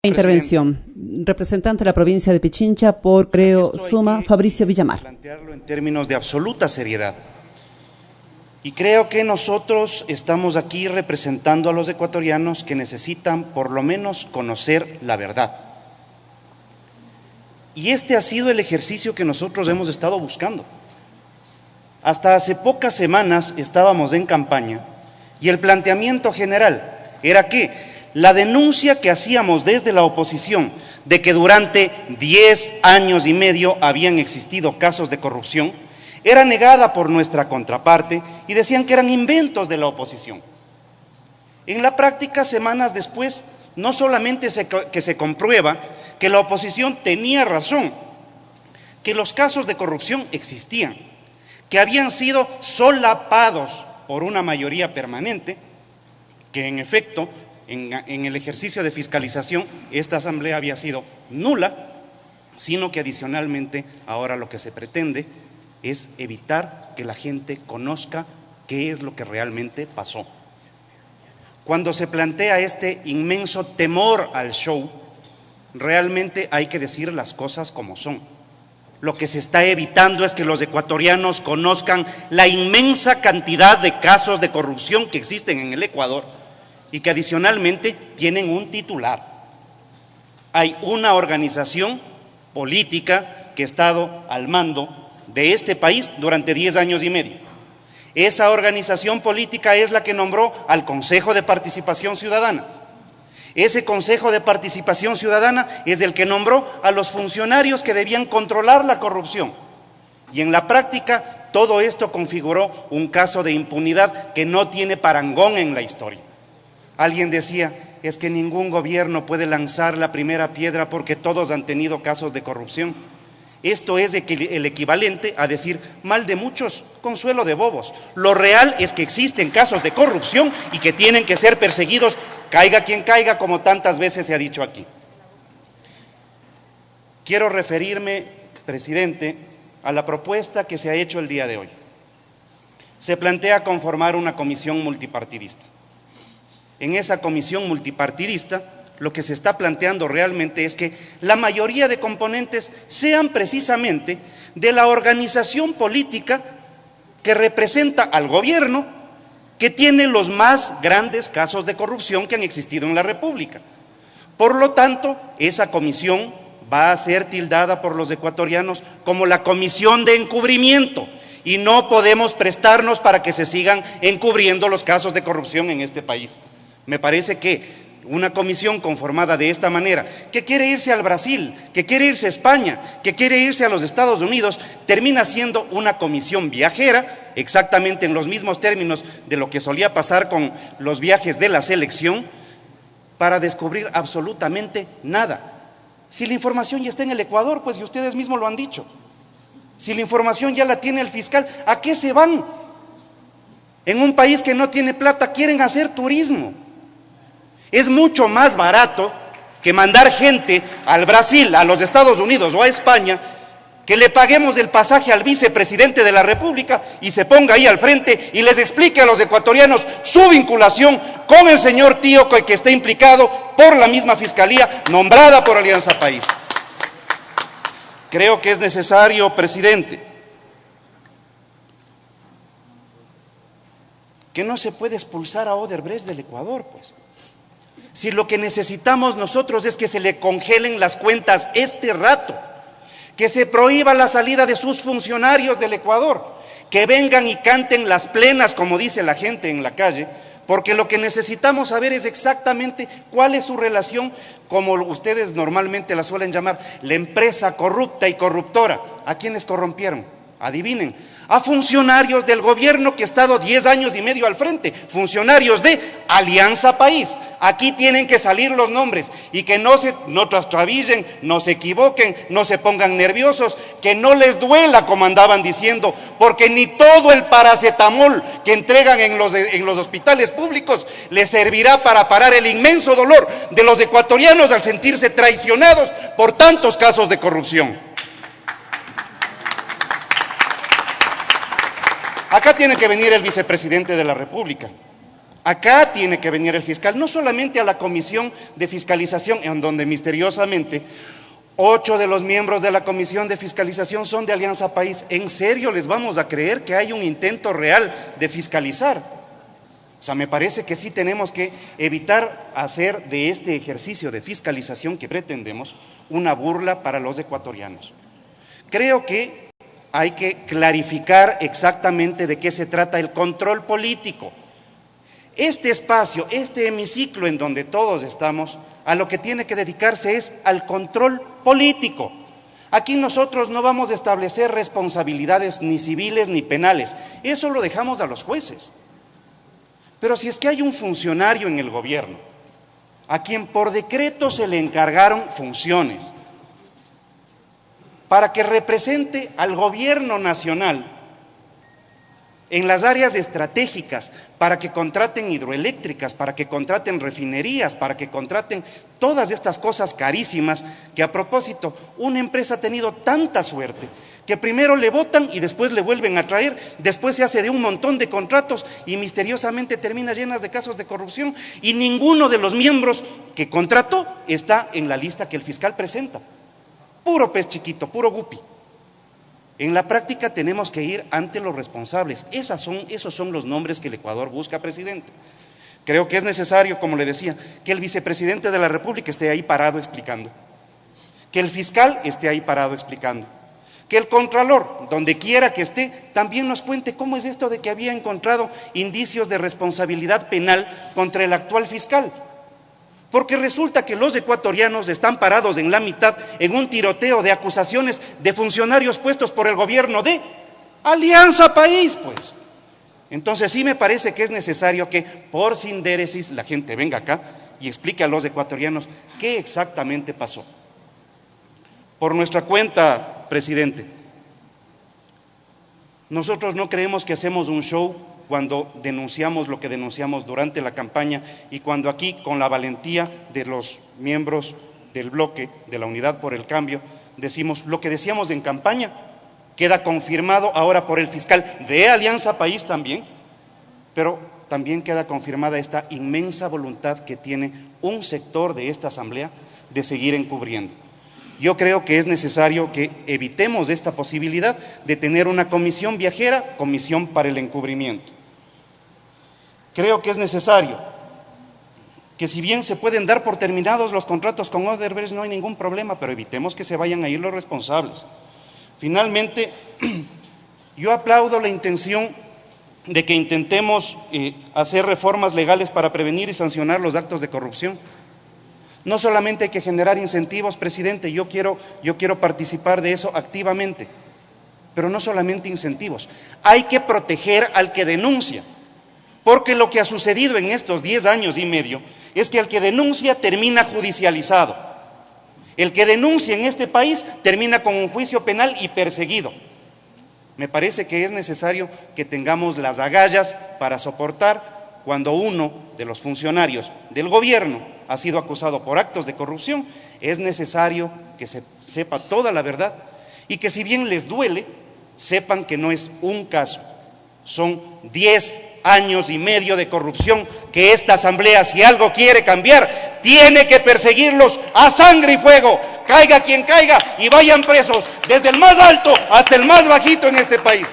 Intervención. Representante de la provincia de Pichincha por Creo Suma, Fabricio Villamar. Plantearlo en términos de absoluta seriedad. Y creo que nosotros estamos aquí representando a los ecuatorianos que necesitan por lo menos conocer la verdad. Y este ha sido el ejercicio que nosotros hemos estado buscando. Hasta hace pocas semanas estábamos en campaña y el planteamiento general era que la denuncia que hacíamos desde la oposición de que durante 10 años y medio habían existido casos de corrupción era negada por nuestra contraparte y decían que eran inventos de la oposición. En la práctica, semanas después, no solamente que se comprueba que la oposición tenía razón, que los casos de corrupción existían, que habían sido solapados por una mayoría permanente, que en efecto, en el ejercicio de fiscalización, esta asamblea había sido nula, sino que adicionalmente ahora lo que se pretende es evitar que la gente conozca qué es lo que realmente pasó. Cuando se plantea este inmenso temor al show, realmente hay que decir las cosas como son. Lo que se está evitando es que los ecuatorianos conozcan la inmensa cantidad de casos de corrupción que existen en el Ecuador y que adicionalmente tienen un titular. Hay una organización política que ha estado al mando de este país durante 10 años y medio. Esa organización política es la que nombró al Consejo de Participación Ciudadana. Ese Consejo de Participación Ciudadana es el que nombró a los funcionarios que debían controlar la corrupción. Y en la práctica todo esto configuró un caso de impunidad que no tiene parangón en la historia. Alguien decía, es que ningún gobierno puede lanzar la primera piedra porque todos han tenido casos de corrupción. Esto es el equivalente a decir mal de muchos, consuelo de bobos. Lo real es que existen casos de corrupción y que tienen que ser perseguidos, caiga quien caiga, como tantas veces se ha dicho aquí. Quiero referirme, presidente, a la propuesta que se ha hecho el día de hoy. Se plantea conformar una comisión multipartidista. En esa comisión multipartidista, lo que se está planteando realmente es que la mayoría de componentes sean precisamente de la organización política que representa al gobierno, que tiene los más grandes casos de corrupción que han existido en la República. Por lo tanto, esa comisión va a ser tildada por los ecuatorianos como la comisión de encubrimiento y no podemos prestarnos para que se sigan encubriendo los casos de corrupción en este país. Me parece que una comisión conformada de esta manera, que quiere irse al Brasil, que quiere irse a España, que quiere irse a los Estados Unidos, termina siendo una comisión viajera, exactamente en los mismos términos de lo que solía pasar con los viajes de la selección, para descubrir absolutamente nada. Si la información ya está en el Ecuador, pues y ustedes mismos lo han dicho. Si la información ya la tiene el fiscal, ¿a qué se van? En un país que no tiene plata, quieren hacer turismo. Es mucho más barato que mandar gente al Brasil, a los Estados Unidos o a España, que le paguemos el pasaje al vicepresidente de la República y se ponga ahí al frente y les explique a los ecuatorianos su vinculación con el señor Tío que está implicado por la misma fiscalía nombrada por Alianza País. Creo que es necesario, presidente, que no se puede expulsar a Odebrecht del Ecuador, pues. Si lo que necesitamos nosotros es que se le congelen las cuentas este rato, que se prohíba la salida de sus funcionarios del Ecuador, que vengan y canten las plenas, como dice la gente en la calle, porque lo que necesitamos saber es exactamente cuál es su relación, como ustedes normalmente la suelen llamar, la empresa corrupta y corruptora. ¿A quiénes corrompieron? Adivinen, a funcionarios del gobierno que ha estado 10 años y medio al frente, funcionarios de Alianza País. Aquí tienen que salir los nombres y que no trastrabillen, no se equivoquen, no se pongan nerviosos, que no les duela como andaban diciendo, porque ni todo el paracetamol que entregan en los hospitales públicos les servirá para parar el inmenso dolor de los ecuatorianos al sentirse traicionados por tantos casos de corrupción. Acá tiene que venir el vicepresidente de la República Acá tiene que venir el fiscal, no solamente a la comisión de fiscalización, en donde misteriosamente 8 de los miembros de la comisión de fiscalización son de Alianza País. ¿En serio les vamos a creer que hay un intento real de fiscalizar? O sea, me parece que sí tenemos que evitar hacer de este ejercicio de fiscalización que pretendemos una burla para los ecuatorianos. Creo que hay que clarificar exactamente de qué se trata el control político. Este espacio, este hemiciclo en donde todos estamos, a lo que tiene que dedicarse es al control político. Aquí nosotros no vamos a establecer responsabilidades ni civiles ni penales, eso lo dejamos a los jueces. Pero si es que hay un funcionario en el gobierno, a quien por decreto se le encargaron funciones, para que represente al gobierno nacional en las áreas estratégicas, para que contraten hidroeléctricas, para que contraten refinerías, para que contraten todas estas cosas carísimas, que a propósito, una empresa ha tenido tanta suerte, que primero le votan y después le vuelven a traer, después se hace de un montón de contratos y misteriosamente termina llenas de casos de corrupción y ninguno de los miembros que contrató está en la lista que el fiscal presenta. Puro pez chiquito, puro guppy. En la práctica tenemos que ir ante los responsables. Esos son los nombres que el Ecuador busca, presidente. Creo que es necesario, como le decía, que el vicepresidente de la República esté ahí parado explicando, que el fiscal esté ahí parado explicando, que el contralor, donde quiera que esté, también nos cuente cómo es esto de que había encontrado indicios de responsabilidad penal contra el actual fiscal. Porque resulta que los ecuatorianos están parados en la mitad en un tiroteo de acusaciones de funcionarios puestos por el gobierno de Alianza País, pues. Entonces sí me parece que es necesario que por sindéresis la gente venga acá y explique a los ecuatorianos qué exactamente pasó. Por nuestra cuenta, presidente, nosotros no creemos que hacemos un show cuando denunciamos lo que denunciamos durante la campaña y cuando aquí, con la valentía de los miembros del bloque de la Unidad por el Cambio, decimos lo que decíamos en campaña, queda confirmado ahora por el fiscal de Alianza País también, pero también queda confirmada esta inmensa voluntad que tiene un sector de esta asamblea de seguir encubriendo. Yo creo que es necesario que evitemos esta posibilidad de tener una comisión viajera, comisión para el encubrimiento. Creo que es necesario que, si bien se pueden dar por terminados los contratos con Odebrecht, no hay ningún problema, pero evitemos que se vayan a ir los responsables. Finalmente, yo aplaudo la intención de que intentemos hacer reformas legales para prevenir y sancionar los actos de corrupción. No solamente hay que generar incentivos, presidente, yo quiero participar de eso activamente, pero no solamente incentivos, hay que proteger al que denuncia, porque lo que ha sucedido en estos 10 años y medio es que el que denuncia termina judicializado, el que denuncia en este país termina con un juicio penal y perseguido. Me parece que es necesario que tengamos las agallas para soportar cuando uno de los funcionarios del gobierno ha sido acusado por actos de corrupción. Es necesario que se sepa toda la verdad y que, si bien les duele, sepan que no es un caso, son 10 años y medio de corrupción que esta asamblea, si algo quiere cambiar, tiene que perseguirlos a sangre y fuego, caiga quien caiga, y vayan presos desde el más alto hasta el más bajito en este país.